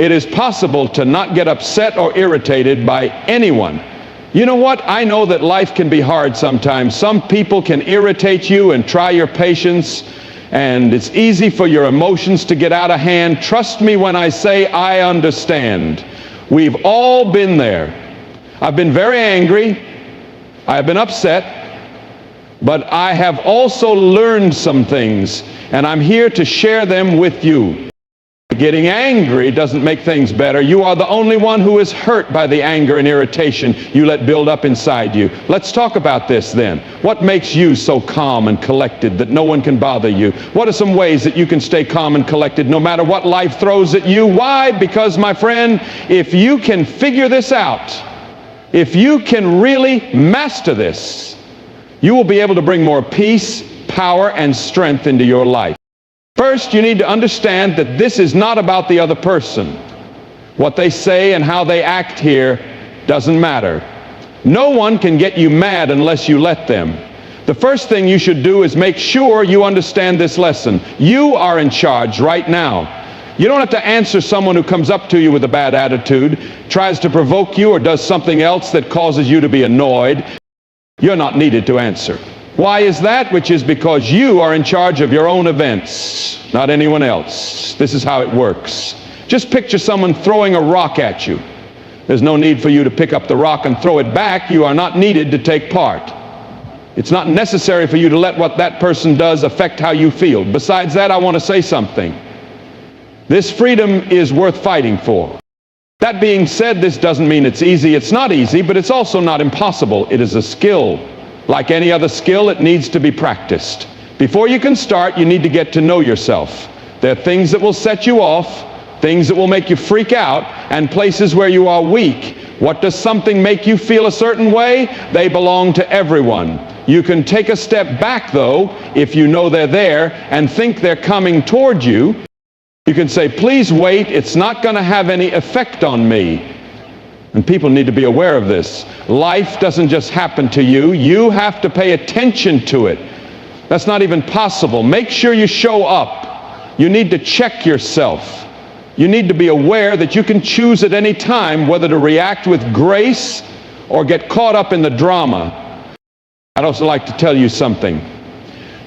It is possible to not get upset or irritated by anyone. You know what? I know that life can be hard sometimes. Some people can irritate you and try your patience, and it's easy for your emotions to get out of hand. Trust me when I say I understand. We've all been there. I've been very angry. I've been upset. But I have also learned some things, and I'm here to share them with you. Getting angry doesn't make things better. You are the only one who is hurt by the anger and irritation you let build up inside you. Let's talk about this then. What makes you so calm and collected that no one can bother you? What are some ways that you can stay calm and collected no matter what life throws at you? Why? Because, my friend, if you can figure this out, if you can really master this, you will be able to bring more peace, power, and strength into your life. First, you need to understand that this is not about the other person. What they say and how they act here doesn't matter. No one can get you mad unless you let them. The first thing you should do is make sure you understand this lesson. You are in charge right now. You don't have to answer someone who comes up to you with a bad attitude, tries to provoke you, or does something else that causes you to be annoyed. You're not needed to answer. Why is that? Which is because you are in charge of your own events, not anyone else. This is how it works. Just picture someone throwing a rock at you. There's no need for you to pick up the rock and throw it back. You are not needed to take part. It's not necessary for you to let what that person does affect how you feel. Besides that, I want to say something. This freedom is worth fighting for. That being said, this doesn't mean it's easy. It's not easy, but it's also not impossible. It is a skill. Like any other skill, it needs to be practiced. Before you can start, you need to get to know yourself. There are things that will set you off, things that will make you freak out, and places where you are weak. What does something make you feel a certain way? They belong to everyone. You can take a step back, though, if you know they're there and think they're coming toward you. You can say, please wait, it's not going to have any effect on me. And people need to be aware of this. Life doesn't just happen to you. You have to pay attention to it. That's not even possible. Make sure you show up. You need to check yourself. You need to be aware that you can choose at any time whether to react with grace or get caught up in the drama. I'd also like to tell you something.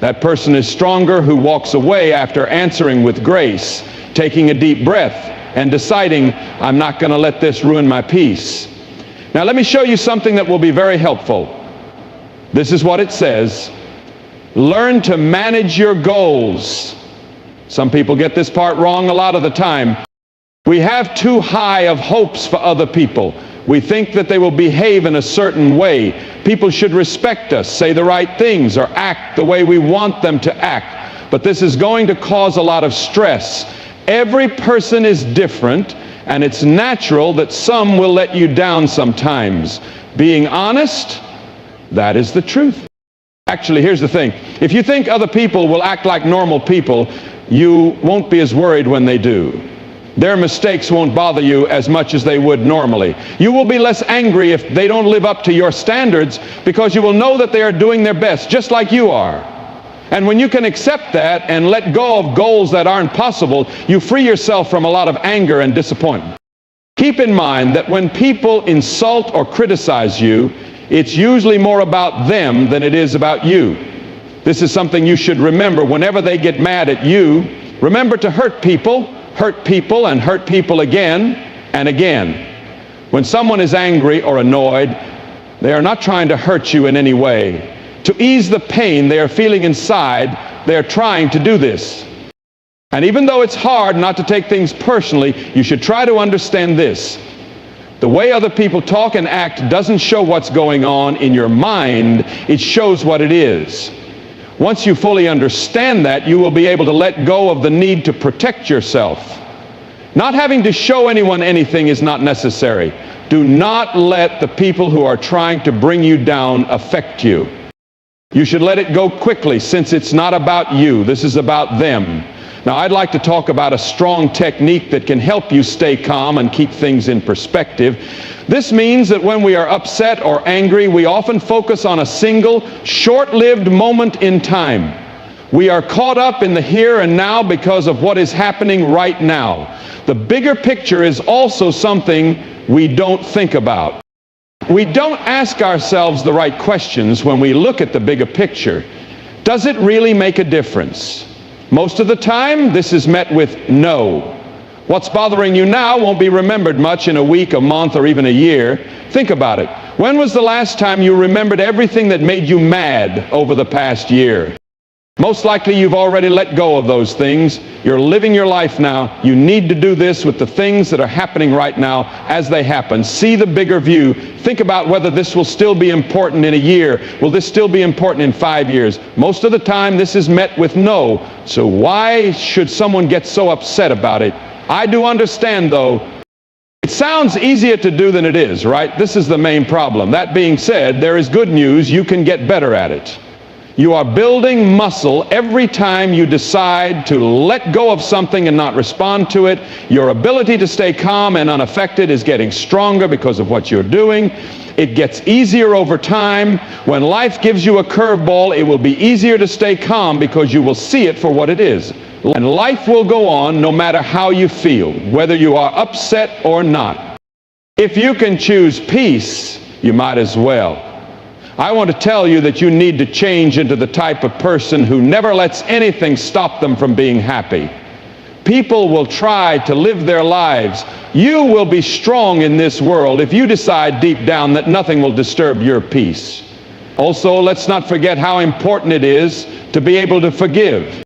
That person is stronger who walks away after answering with grace, taking a deep breath, and deciding, I'm not going to let this ruin my peace. Now let me show you something that will be very helpful. This is what it says. Learn to manage your goals. Some people get this part wrong a lot of the time. We have too high of hopes for other people. We think that they will behave in a certain way. People should respect us, say the right things, or act the way we want them to act. But this is going to cause a lot of stress. Every person is different, and it's natural that some will let you down sometimes. Being honest, that is the truth. Actually, here's the thing. If you think other people will act like normal people, you won't be as worried when they do. Their mistakes won't bother you as much as they would normally. You will be less angry if they don't live up to your standards, because you will know that they are doing their best, just like you are. And when you can accept that and let go of goals that aren't possible, you free yourself from a lot of anger and disappointment. Keep in mind that when people insult or criticize you, it's usually more about them than it is about you. This is something you should remember whenever they get mad at you. Remember to hurt people, and hurt people again and again. When someone is angry or annoyed, they are not trying to hurt you in any way. To ease the pain they are feeling inside, they are trying to do this. And even though it's hard not to take things personally, you should try to understand this. The way other people talk and act doesn't show what's going on in your mind, it shows what it is. Once you fully understand that, you will be able to let go of the need to protect yourself. Not having to show anyone anything is not necessary. Do not let the people who are trying to bring you down affect you. You should let it go quickly, since it's not about you. This is about them. Now, I'd like to talk about a strong technique that can help you stay calm and keep things in perspective. This means that when we are upset or angry, we often focus on a single, short-lived moment in time. We are caught up in the here and now because of what is happening right now. The bigger picture is also something we don't think about. We don't ask ourselves the right questions when we look at the bigger picture. Does it really make a difference? Most of the time, this is met with no. What's bothering you now won't be remembered much in a week, a month, or even a year. Think about it. When was the last time you remembered everything that made you mad over the past year? Most likely you've already let go of those things. You're living your life now. You need to do this with the things that are happening right now as they happen. See the bigger view. Think about whether this will still be important in a year. Will this still be important in 5 years? Most of the time this is met with no. So why should someone get so upset about it? I do understand, though, it sounds easier to do than it is, right? This is the main problem. That being said, there is good news. You can get better at it. You are building muscle every time you decide to let go of something and not respond to it. Your ability to stay calm and unaffected is getting stronger because of what you're doing. It gets easier over time. When life gives you a curveball, it will be easier to stay calm because you will see it for what it is. And life will go on no matter how you feel, whether you are upset or not. If you can choose peace, you might as well. I want to tell you that you need to change into the type of person who never lets anything stop them from being happy. People will try to live their lives. You will be strong in this world if you decide deep down that nothing will disturb your peace. Also, let's not forget how important it is to be able to forgive.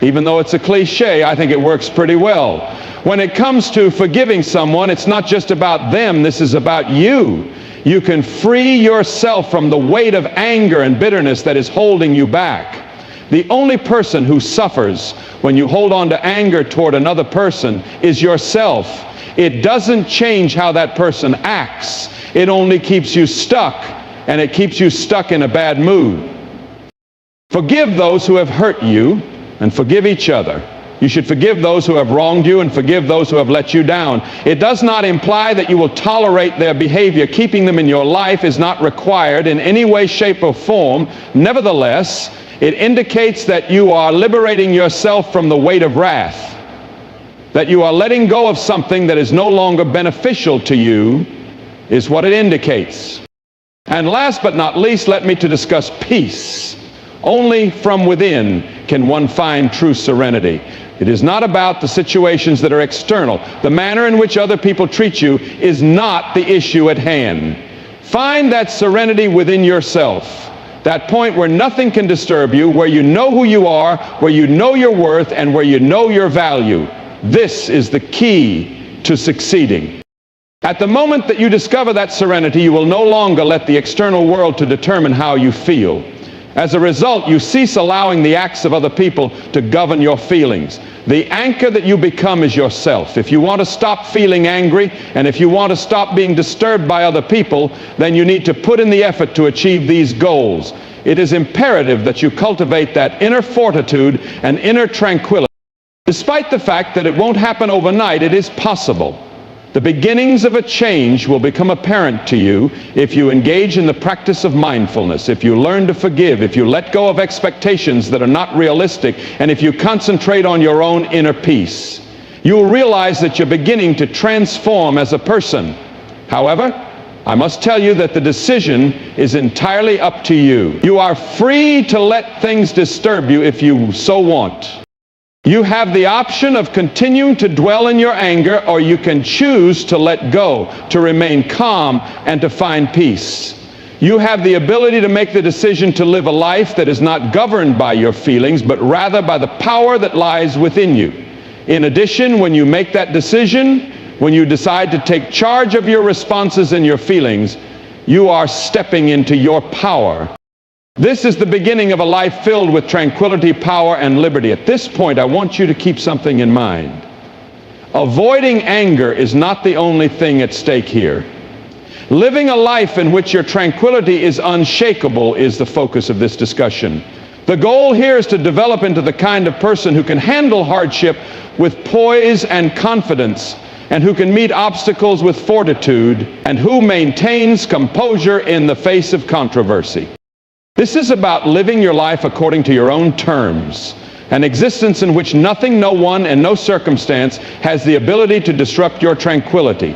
Even though it's a cliche, I think it works pretty well. When it comes to forgiving someone, it's not just about them, this is about you. You can free yourself from the weight of anger and bitterness that is holding you back. The only person who suffers when you hold on to anger toward another person is yourself. It doesn't change how that person acts. It only keeps you stuck, and it keeps you stuck in a bad mood. Forgive those who have hurt you, and forgive each other. You should forgive those who have wronged you and forgive those who have let you down. It does not imply that you will tolerate their behavior. Keeping them in your life is not required in any way, shape, or form. Nevertheless, it indicates that you are liberating yourself from the weight of wrath, that you are letting go of something that is no longer beneficial to you, is what it indicates. And last but not least, let me to discuss peace. Only from within can one find true serenity. It is not about the situations that are external. The manner in which other people treat you is not the issue at hand. Find that serenity within yourself, that point where nothing can disturb you, where you know who you are, where you know your worth, and where you know your value. This is the key to succeeding. At the moment that you discover that serenity, you will no longer let the external world to determine how you feel. As a result, you cease allowing the acts of other people to govern your feelings. The anchor that you become is yourself. If you want to stop feeling angry, and if you want to stop being disturbed by other people, then you need to put in the effort to achieve these goals. It is imperative that you cultivate that inner fortitude and inner tranquility. Despite the fact that it won't happen overnight, it is possible. The beginnings of a change will become apparent to you if you engage in the practice of mindfulness, if you learn to forgive, if you let go of expectations that are not realistic, and if you concentrate on your own inner peace. You will realize that you're beginning to transform as a person. However, I must tell you that the decision is entirely up to you. You are free to let things disturb you if you so want. You have the option of continuing to dwell in your anger, or you can choose to let go, to remain calm, and to find peace. You have the ability to make the decision to live a life that is not governed by your feelings, but rather by the power that lies within you. In addition, when you make that decision, when you decide to take charge of your responses and your feelings, you are stepping into your power. This is the beginning of a life filled with tranquility, power, and liberty. At this point, I want you to keep something in mind. Avoiding anger is not the only thing at stake here. Living a life in which your tranquility is unshakable is the focus of this discussion. The goal here is to develop into the kind of person who can handle hardship with poise and confidence, and who can meet obstacles with fortitude, and who maintains composure in the face of controversy. This is about living your life according to your own terms, an existence in which nothing, no one, and no circumstance has the ability to disrupt your tranquility.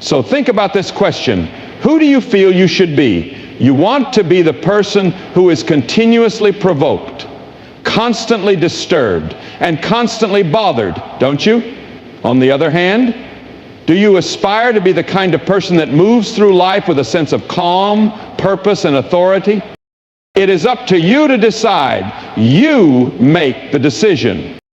So think about this question. Who do you feel you should be? You want to be the person who is continuously provoked, constantly disturbed, and constantly bothered, don't you? On the other hand, do you aspire to be the kind of person that moves through life with a sense of calm, purpose, and authority? It is up to you to decide. You make the decision.